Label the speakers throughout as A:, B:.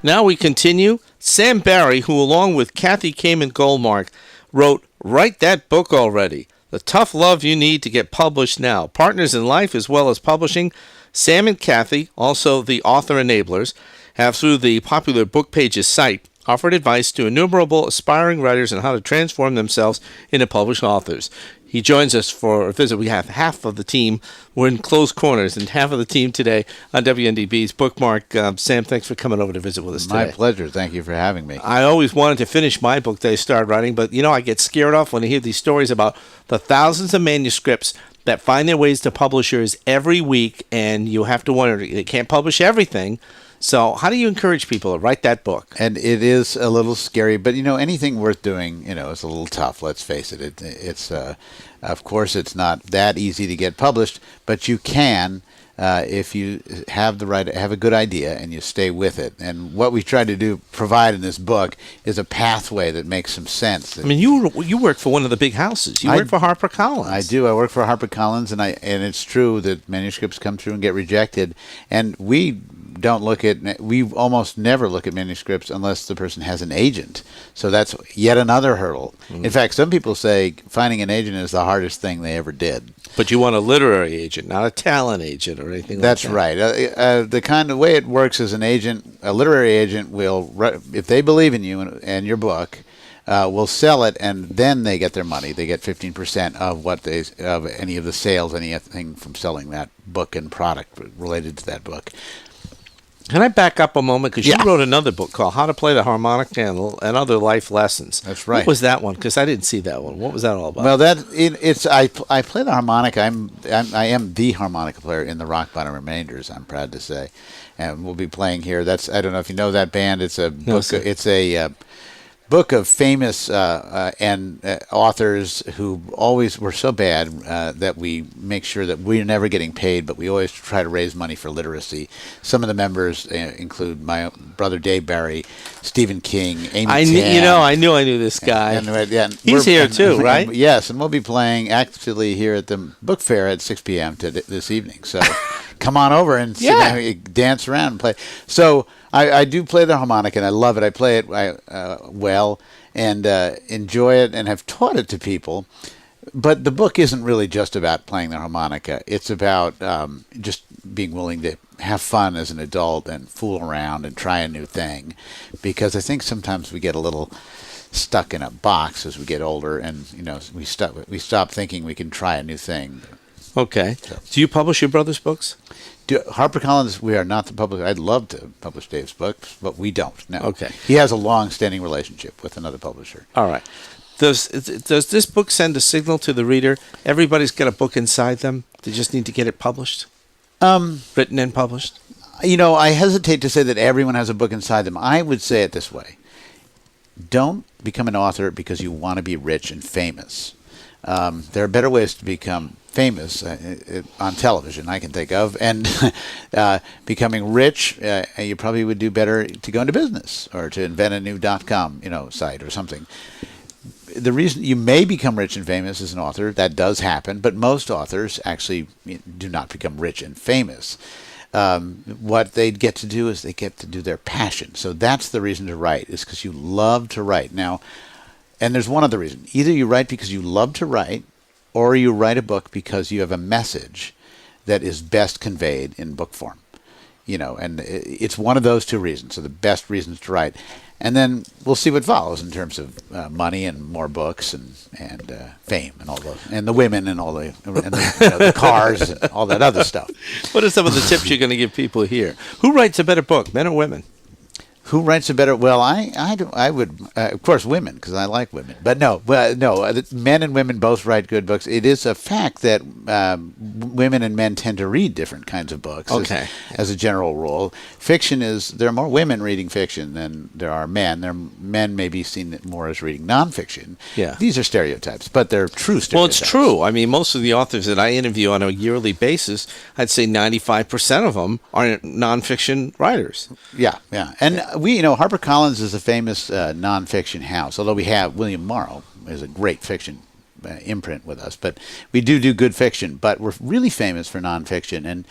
A: Now we continue. Sam Barry, who along with Kathy Kamen Goldmark wrote Write That Book Already, The Tough Love You Need to Get Published Now. Partners in life as well as publishing, Sam and Kathy, also the author enablers, have through the popular Book Pages site offered advice to innumerable aspiring writers on how to transform themselves into published authors. He joins us for a visit. We have half of the team. We're in close corners, and half of the team today on WNDB's Bookmark. Sam, thanks for coming over to visit with us today.
B: My pleasure. Thank you for having me.
A: I always wanted to finish my book that I started writing, but, I get scared off when I hear these stories about the thousands of manuscripts that find their ways to publishers every week, and you have to wonder, they can't publish everything. So how do you encourage people to write that book?
B: And it is a little scary, but anything worth doing, is a little tough. Let's face it. It's of course, it's not that easy to get published, but you can if you have a good idea and you stay with it. And what we try to provide in this book is a pathway that makes some sense.
A: I mean, you work for one of the big houses. You work for HarperCollins.
B: I do. I work for HarperCollins, and it's true that manuscripts come through and get rejected, and we almost never look at manuscripts unless the person has an agent. So that's yet another hurdle. Mm-hmm. In fact, some people say finding an agent is the hardest thing they ever did.
A: But you want a literary agent, not a talent agent or anything like that.
B: That's right. The kind of way it works is a literary agent will, if they believe in you and your book, will sell it, and then they get their money. They get 15% of any of the sales, anything from selling that book and product related to that book.
A: Can I back up a moment? Because you wrote another book called How to Play the Harmonic and Other Life Lessons.
B: That's right.
A: What was that one? Because I didn't see that one. What was that all about?
B: Well, I play the harmonica. I am the harmonica player in the Rock Bottom Remainders, I'm proud to say. And we'll be playing here. I don't know if you know that band. It's a book. It's a book of famous authors who always were so bad that we make sure that we're never getting paid, but we always try to raise money for literacy. Some of the members include my brother Dave Barry, Stephen King, Amy Tan.
A: I knew this guy.
B: And
A: he's here too, right?
B: Yes, and we'll be playing actually here at the book fair at 6 p.m. this evening. So come on over and sit down, dance around and play. So I do play the harmonica, and I love it. I play it well and enjoy it and have taught it to people. But the book isn't really just about playing the harmonica. It's about just being willing to have fun as an adult and fool around and try a new thing. Because I think sometimes we get a little stuck in a box as we get older, and we stop thinking we can try a new thing.
A: Okay. So. Do you publish your brother's books?
B: HarperCollins, we are not the publisher. I'd love to publish Dave's books, but we don't. No.
A: Okay.
B: He has a long-standing relationship with another publisher.
A: All right. Does this book send a signal to the reader? Everybody's got a book inside them. They just need to get it published? Written and published?
B: I hesitate to say that everyone has a book inside them. I would say it this way. Don't become an author because you want to be rich and famous. There are better ways to become famous on television I can think of, and becoming rich, you probably would do better to go into business or to invent a new .com site or something. The reason you may become rich and famous as an author, that does happen, but most authors actually do not become rich and famous. What they get to do is they get to do their passion. So that's the reason to write, is because you love to write. Now, and there's one other reason. Either you write because you love to write, or you write a book because you have a message that is best conveyed in book form. And it's one of those two reasons. So the best reasons to write. And then we'll see what follows in terms of money and more books and fame and all those, and the women and all the cars and all that other stuff.
A: What are some of the tips you're going to give people here? Who writes a better book, men or women?
B: Who writes a better? Well, I would, of course, women, because I like women. But no, men and women both write good books. It is a fact that women and men tend to read different kinds of books.
A: Okay.
B: As a general rule, there are more women reading fiction than there are men. Men may be seen more as reading nonfiction.
A: Yeah.
B: These are stereotypes, but they're true stereotypes.
A: Well, it's true. I mean, most of the authors that I interview on a yearly basis, I'd say 95% of them are nonfiction writers.
B: Yeah. And HarperCollins is a famous nonfiction house, although we have William Morrow is a great fiction imprint with us, but we do good fiction, but we're really famous for nonfiction. And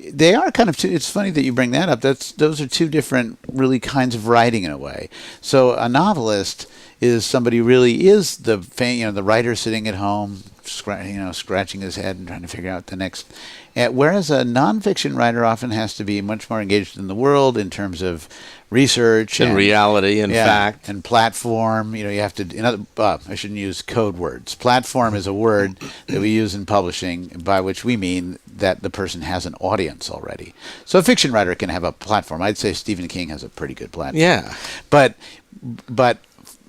B: They are kind of two. It's funny that you bring that up. Those are two different really kinds of writing in a way. So a novelist is somebody who really is the writer sitting at home, scratching his head and trying to figure out the next. Whereas a nonfiction writer often has to be much more engaged in the world in terms of research
A: and reality and fact
B: and platform. You have to. I shouldn't use code words. Platform is a word that we use in publishing, by which we mean that the person has an audience already. So a fiction writer can have a platform. I'd say Stephen King has a pretty good platform.
A: Yeah,
B: but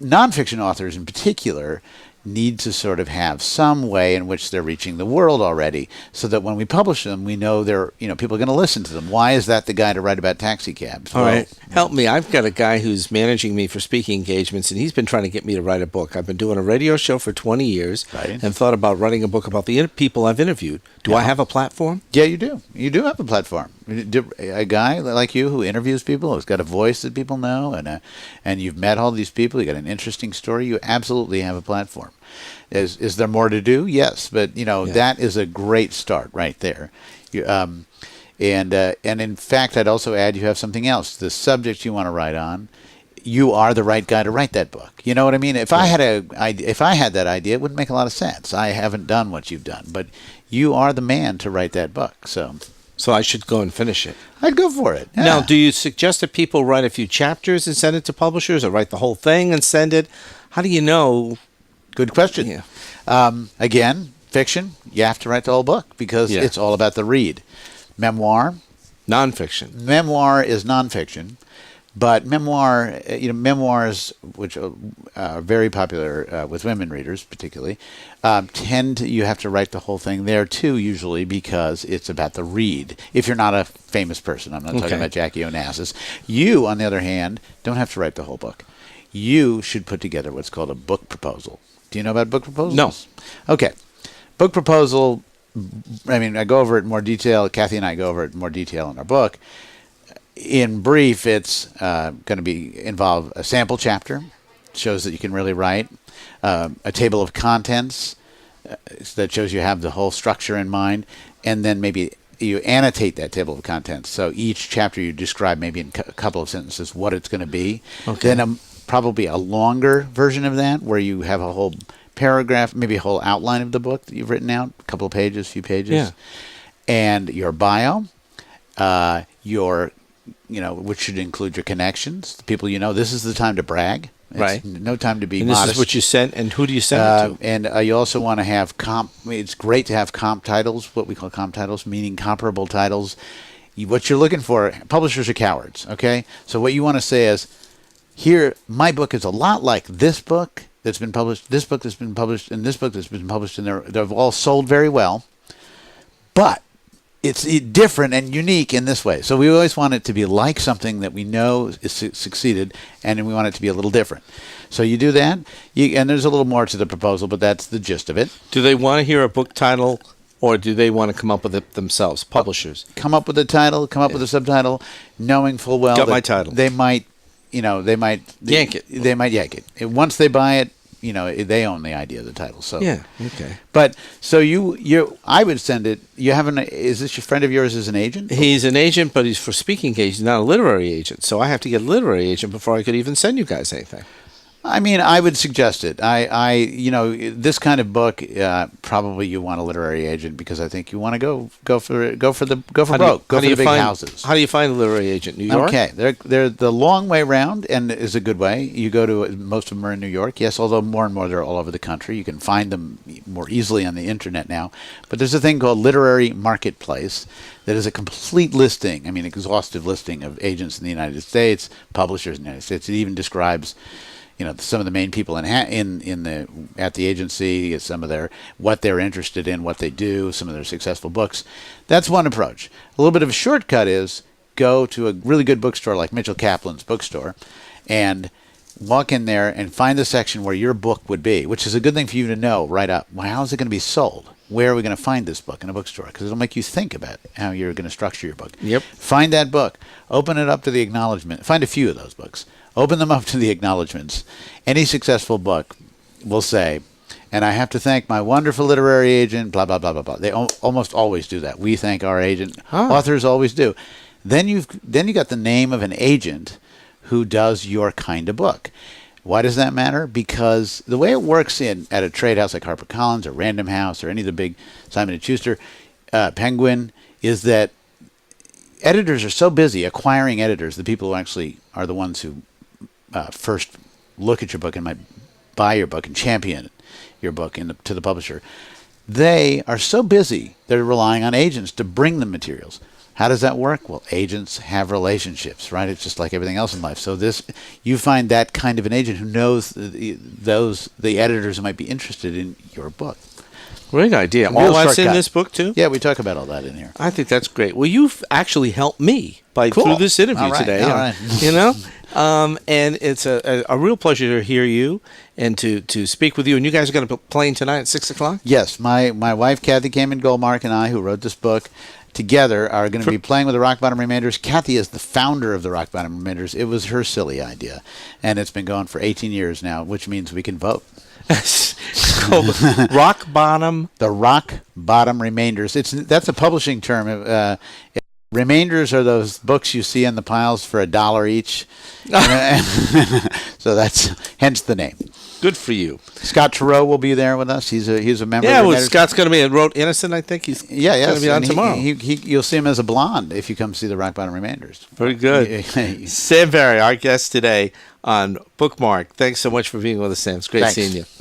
B: nonfiction authors in particular need to sort of have some way in which they're reaching the world already, so that when we publish them, we know people are going to listen to them. Why is that the guy to write about taxi cabs?
A: All right, help me. I've got a guy who's managing me for speaking engagements, and he's been trying to get me to write a book. I've been doing a radio show for 20 years and thought about writing a book about the people I've interviewed. Do I have a platform?
B: Yeah, you do. You do have a platform. A guy like you who interviews people, who's got a voice that people know, and you've met all these people, you got an interesting story, you absolutely have a platform. Is there more to do? Yes, but that is a great start right there. And in fact, I'd also add you have something else. The subject you want to write on, you are the right guy to write that book. You know what I mean? If I had that idea, it wouldn't make a lot of sense. I haven't done what you've done, but you are the man to write that book. So
A: I should go and finish it.
B: I'd go for it. Yeah.
A: Now, do you suggest that people write a few chapters and send it to publishers, or write the whole thing and send it? How do you know?
B: Good question.
A: Yeah.
B: Again, fiction, you have to write the whole book because it's all about the read. Memoir.
A: Nonfiction.
B: Memoir is nonfiction. But memoirs, which are very popular with women readers particularly, you have to write the whole thing there too, usually, because it's about the read. If you're not a famous person, I'm not talking about Jackie Onassis. You, on the other hand, don't have to write the whole book. You should put together what's called a book proposal. Do you know about book proposals?
A: No.
B: Okay. Book proposal, I go over it in more detail. Kathy and I go over it in more detail in our book. In brief, it's going to involve a sample chapter, shows that you can really write, a table of contents that shows you have the whole structure in mind, and then maybe you annotate that table of contents. So each chapter you describe maybe in a couple of sentences what it's going to be. Okay. Then probably a longer version of that where you have a whole paragraph, maybe a whole outline of the book that you've written out, a couple of pages, few pages, and your bio, which should include your connections, the people you know. This is the time to brag. It's no time to be modest.
A: This is what you sent, and who do you send it to?
B: And you also want to have it's great to have comp titles, what we call comp titles, meaning comparable titles. What you're looking for, publishers are cowards, okay? So what you want to say is, here, my book is a lot like this book that's been published, this book that's been published, and this book that's been published, and they've all sold very well, but it's different and unique in this way. So we always want it to be like something that we know is succeeded, and we want it to be a little different. So you do that, and there's a little more to the proposal, but that's the gist of it.
A: Do they want to hear a book title, or do they want to come up with it themselves, publishers?
B: Come up with a title, come up with a subtitle, knowing full well
A: Got
B: that
A: my title.
B: They might
A: yank it.
B: They might yank it. And once they buy it, they own the idea of the title. So
A: okay.
B: But so I would send it. Is this your friend of yours as an agent?
A: He's an agent, but he's for speaking agent, not a literary agent. So I have to get a literary agent before I could even send you guys anything.
B: I would suggest it. This kind of book, probably you want a literary agent because I think you want to go for the big houses.
A: How do you find a literary agent? New York?
B: Okay, they're the long way round, and is a good way. You go to most of them are in New York. Yes, although more and more they're all over the country. You can find them more easily on the internet now. But there's a thing called Literary Marketplace that is a complete listing. Exhaustive listing of agents in the United States, publishers in the United States. It even describes some of the main people at the agency, some of what they're interested in, what they do, some of their successful books. That's one approach. A little bit of a shortcut is go to a really good bookstore like Mitchell Kaplan's bookstore and walk in there and find the section where your book would be, which is a good thing for you to know right up. Well, how is it going to be sold? Where are we going to find this book in a bookstore? Because it'll make you think about how you're going to structure your book.
A: Yep.
B: Find that book. Open it up to the acknowledgement. Find a few of those books. Open them up to the acknowledgments. Any successful book will say, And I have to thank my wonderful literary agent, blah, blah, blah, blah, blah. They almost always do that. We thank our agent. Authors always do. Then you got the name of an agent who does your kind of book. Why does that matter? Because the way it works at a trade house like HarperCollins or Random House or any of the big Simon & Schuster, Penguin, is that editors are so busy acquiring editors, the people who actually are the ones who first look at your book and might buy your book and champion your book to the publisher. They are so busy, they're relying on agents to bring them materials. How does that work? Well, agents have relationships, right? It's just like everything else in life. So you find that kind of an agent who knows the editors who might be interested in your book.
A: Great idea. All that's in this book, too?
B: Yeah, we talk about all that in here.
A: I think that's great. Well, you've actually helped me through this interview today.
B: All right.
A: You know? And it's a real pleasure to hear you and to speak with you. And you guys are going to be playing tonight at 6 o'clock?
B: Yes. My wife, Kathy Kamen-Goldmark, and I, who wrote this book, together are going to be playing with the Rock Bottom Remainders. Kathy is the founder of the Rock Bottom Remainders. It was her silly idea. And it's been going for 18 years now, which means we can vote.
A: It's called Rock Bottom.
B: The Rock Bottom Remainders. That's a publishing term. Remainders are those books you see in the piles for $1 each. So that's hence the name.
A: Good for you.
B: Scott Turow will be there with us. He's a member.
A: Yeah,
B: of
A: well, Scott's going to be wrote Innocent. I think he's going to be on tomorrow.
B: You'll see him as a blonde if you come see the Rock Bottom Remainders.
A: Very good. Sam Barry, our guest today on Bookmark. Thanks so much for being with us, Sam. It's great seeing you.